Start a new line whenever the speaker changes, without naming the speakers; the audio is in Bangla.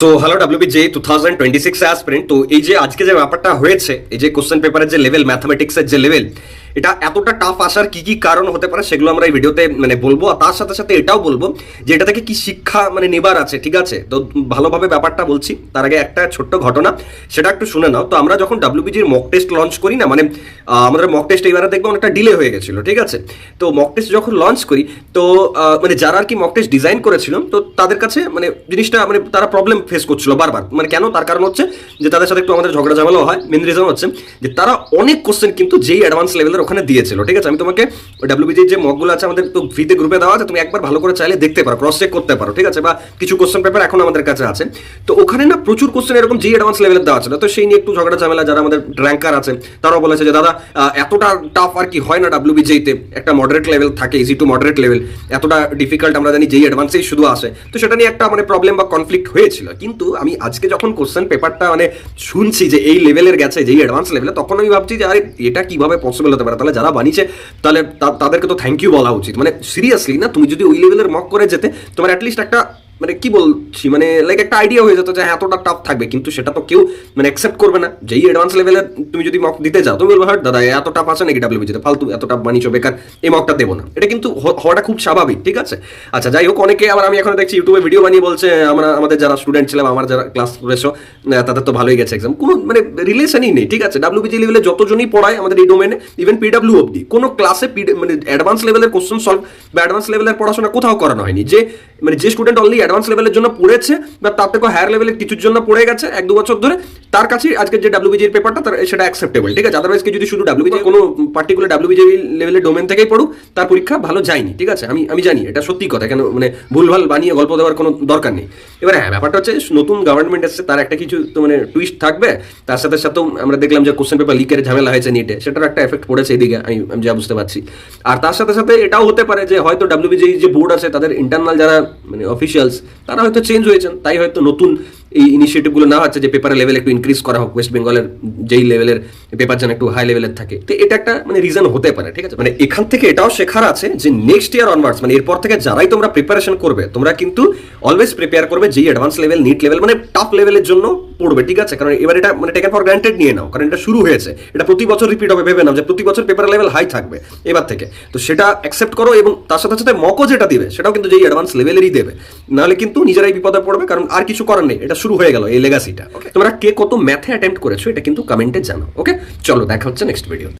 তো হ্যালো ডাব্লিউবিজে 2026 অ্যাসপিরেন্ট। তো এই যে আজকে যে ব্যাপারটা হয়েছে, এই যে কোশ্চেন পেপারের যে লেভেল, ম্যাথমেটিক্সের যে লেভেল, এটা এতটা টাফ আসার কি কি কারণ হতে পারে সেগুলো আমরা এই ভিডিওতে বলবো। আর তার সাথে সাথে এটাও বলবো যে এটা থেকে কি শিক্ষা নেবার আছে। ঠিক আছে, তো ভালোভাবে ব্যাপারটা বলছি। তার আগে একটা ছোট্ট ঘটনা, সেটা একটু শুনে নাও। তো আমরা যখন ডাব্লিউবিজির মক টেস্ট লঞ্চ করি না, আমাদের মক টেস্ট এবারে দেখবো অনেকটা ডিলে হয়ে গেছিল। ঠিক আছে, তো মক টেস্ট যখন লঞ্চ করি, তো যারা আর কি মক টেস্ট ডিজাইন করেছিল, তো তাদের কাছে জিনিসটা তারা প্রবলেম ফেস করছিল বারবার। কেন? তার কারণ হচ্ছে যে তাদের সাথে একটু আমাদের ঝগড়া ঝামেলাও হয়। মেন রিজন হচ্ছে যে তারা অনেক কোশ্চেন কিন্তু যেই অ্যাডভান্স লেভেলের ওখানে দিয়েছিল। ঠিক আছে, আমি তোমাকে ডাব্লিউবিজির যে মকগুলো আছে আমাদের তো ফ্রিতে গ্রুপে দেওয়া আছে, তুমি একবার ভালো করে চাইলে দেখতে পারো, ক্রস চেক করতে পারো। ঠিক আছে, বা কিছু কোশ্চেন পেপার এখন আমাদের কাছে আছে। তো ওখানে না প্রচুর কোশ্চেন এরকম যেই অ্যাডভান্স লেভেলের দেওয়া ছিল। তো সেই নিয়ে একটু ঝগড়া ঝামেলা, যারা আমাদের র্যাঙ্কার আছে তারাও বলেছে যে দাদা এতটা টাফ আর কি হয় না ডাব্লিউবিজিতে, একটা মডারেট লেভেল থাকে, ইজি টু মডারেট লেভেল, এতটা ডিফিকাল্ট আমরা জানি যেই অ্যাডভান্সেই শুধু আসে। তো সেটা নিয়ে একটা প্রবলেম বা কনফ্লিক্ট হয়েছিল। কিন্তু আমি আজকে যখন কোশ্চেন পেপারটা শুনছি যে এই লেভেলের গেছে, যেই অ্যাডভান্স লেভেলে, তখন আমি ভাবছি যে আরে এটা কিভাবে পসিবল হতে পারে। তাহলে যারা বানিয়েছে তাহলে তাদেরকে তো থ্যাংক ইউ বলা উচিত। সিরিয়াসলি না, তুমি যদি ওই লেভেলের মক করে যেতে, তোমার অ্যাটলিস্ট একটা কি বলছি লাইক একটা আইডিয়া হয়ে যেত যে হ্যাঁ এতটা টাফ থাকবে। কিন্তু সেটা তো কেউ অ্যাকসেপ্ট করবে না। যেই অ্যাডভান্স লেভেলের তুমি যদি মক দিতে যাও, তুমি বলবো হ্যাঁ দাদা এত টাফ আছে নাকি ডাব্লিউবিজিতে, ফালতু এত টাফ বানিয়েছো, বেকার, এই মকটা দেবো না। এটা কিন্তু হওয়াটা খুব স্বাভাবিক। ঠিক আছে, আচ্ছা যাই হোক, অনেকে আবার আমি এখন দেখছি ইউটিউবে ভিডিও বানিয়ে বলছে আমাদের যারা স্টুডেন্ট ছিলাম, আমার যারা ক্লাস করেছো, তাদের তো ভালোই গেছে এক্সাম, কোনো রিলেশনই নেই। ঠিক আছে, ডাব্লিউবিজি লেভেলে যতজনই পড়ায় আমাদের এই ডোমেনে, ইভেন পিডাব্লিউ অবধি, কোনো ক্লাসে অ্যাডভান্স লেভেলের কোশ্চেন সলভ বা অ্যাডভান্স লেভেলের পড়াশোনা কোথাও করানো হয়নি। যে স্টুডেন্ট অলরেডি অ্যাডভান্স লেভেলের জন্য পড়েছে বা তার থেকে হায়ার লেভেলের কিছুর জন্য পড়ে গেছে 1-2 বছর ধরে, তার কাছে আজকে যে ডাব্লিউবিজির পেপারটা সেটা অ্যাকসেপ্টেবল। ঠিক আছে, আদারওয়াইজ যদি শুধু ডাব্লিউবিজি কোনো পার্টিকুলার ডাব্লিউবিজি লেভেলের ডোমেন থেকেই পড়ুক, তার পরীক্ষা ভালো যায়নি। ঠিক আছে, আমি জানি এটা সত্যি কথা, কেন ভুলভাল বানিয়ে গল্প দেওয়ার কোনো দরকার নেই। এবার হ্যাঁ, ব্যাপারটা হচ্ছে নতুন গভর্নমেন্ট এসছে, তার একটা কিছু তো টুইস্ট থাকবে। তার সাথে সাথেও আমরা দেখলাম যে কোশ্চেন পেপার লিকের ঝামেলা হয়েছে নিটে, সেটার একটা এফেক্ট পড়েছে এদিকে, আমি যা বুঝতে পারছি। আর তার সাথে সাথে এটাও হতে পারে যে হয়তো ডাব্লিউবিজি যে বোর্ড আছে, তাদের ইন্টারনাল যারা অফিসিয়ালস, তারা হয়তো চেঞ্জ হয়েছেন, তাই হয়তো নতুন এই ইনিশিয়েটিভগুলো না হচ্ছে যে পেপারের লেভেল একটু ইনক্রিজ করা হোক, ওয়েস্ট বেঙ্গলের যেই লেভেলের পেপার যেন একটু হাই লেভেলের থাকে। তো এটা একটা রিজন হতে পারে। ঠিক আছে, এখান থেকে এটাও শেখার আছে যে নেক্সট ইয়ার অনওয়ার্ডস, এরপর থেকে যারাই তোমরা প্রিপারেশন করবে, তোমরা কিন্তু অলওয়েজ প্রিপেয়ার করবে যেই advance level, NEET level, top লেভেলের জন্য পড়বে। ঠিক আছে, কারণ এবার এটা টেকেন ফর গ্রান্টেড নিয়ে নাও, কারণ এটা শুরু হয়েছে, এটা প্রতি বছর রিপিট হবে। ভেবে নাও যে প্রতি বছর পেপার লেভেল হাই থাকবে এবার থেকে। তো সেটা অ্যাকসেপ্ট করো, এবং তার সাথে সাথে মকও যেটা দিবে সেটাও কিন্তু যেই অ্যাডভান্স লেভেলেরই দেবে, নাহলে কিন্তু নিজেরাই বিপদে পড়বে। কারণ আর কিছু করার নেই, এটা শুরু হয়ে গেল এই লেগাসিটা। ওকে, তোমরা কে কত ম্যাথে অ্যাটেম্প্ট করেছো এটা কিন্তু কমেন্টে জানাও। ওকে, চলো দেখা হচ্ছে নেক্সট ভিডিও।